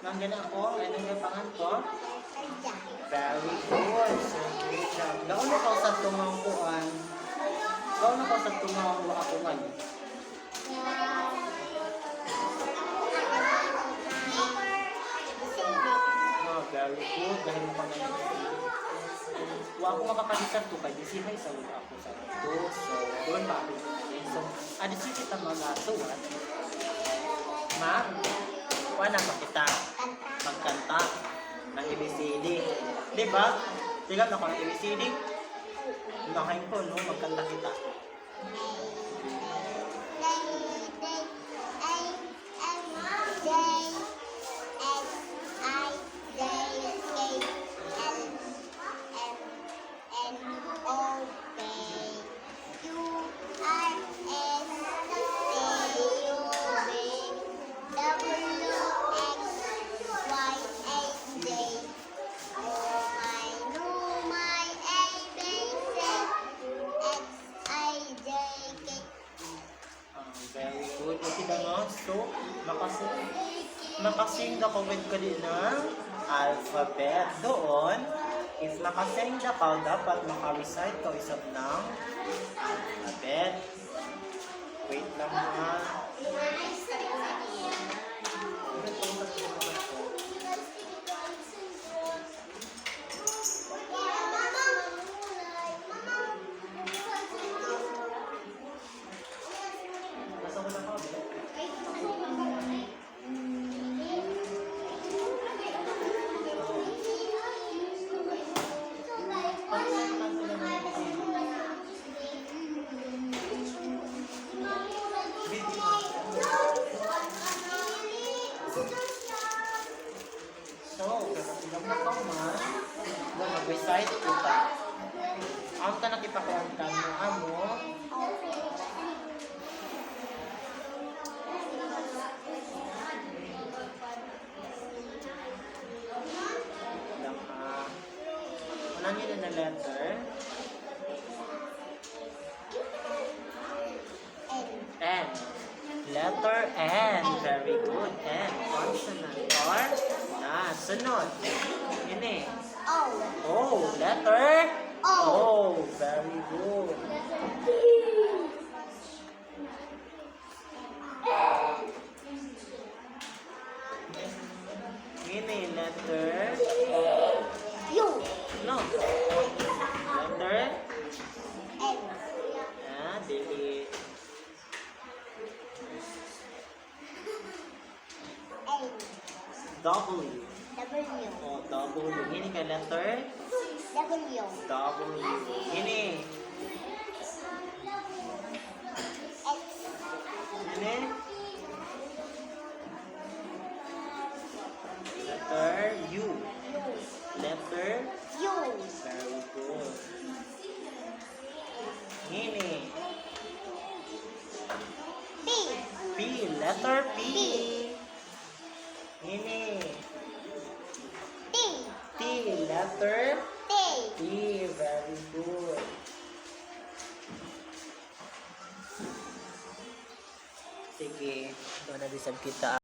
Nandiyan ako. Ano yung pangan ko? Very good. So, good job. Gaon ko sa tumangkuan. Gaon ko sa tumangkuan ako man. Oh, very good. Dahil mo pang huwag ako makakalisan to kay disihay sa wala ako sa ito. So, doon pa ako. So, adisi kita mga suwat. Wala pa kita magkanta ng ABCD. Di ba? Tingnan ako ng ABCD. Bakain ko, no? Magkanta kita. Very good. Okay ba no? So, makasing na comment ka din ng alphabet. Doon, if makasing na ka, dapat maka-recite ka isang ng alphabet. Wait lang ha. So, kapag ka man, mag-recite kita. Ang ka nakipakuanta mo, amo. Wala nyo na letter. N. Letter N. Very good. N. Consonant or na. Sunod. Ini. O. Letter O. Very good. Ini. Letter U. No. Letter N. Delete. W. W. O, W. Ini ka letter W. W. Ini. X. Ini. Letter U. Letter U. very good. Ini. P. P. Letter P. Ini. T. T. Letter T. T. Very good. Sige, ito na disab kita.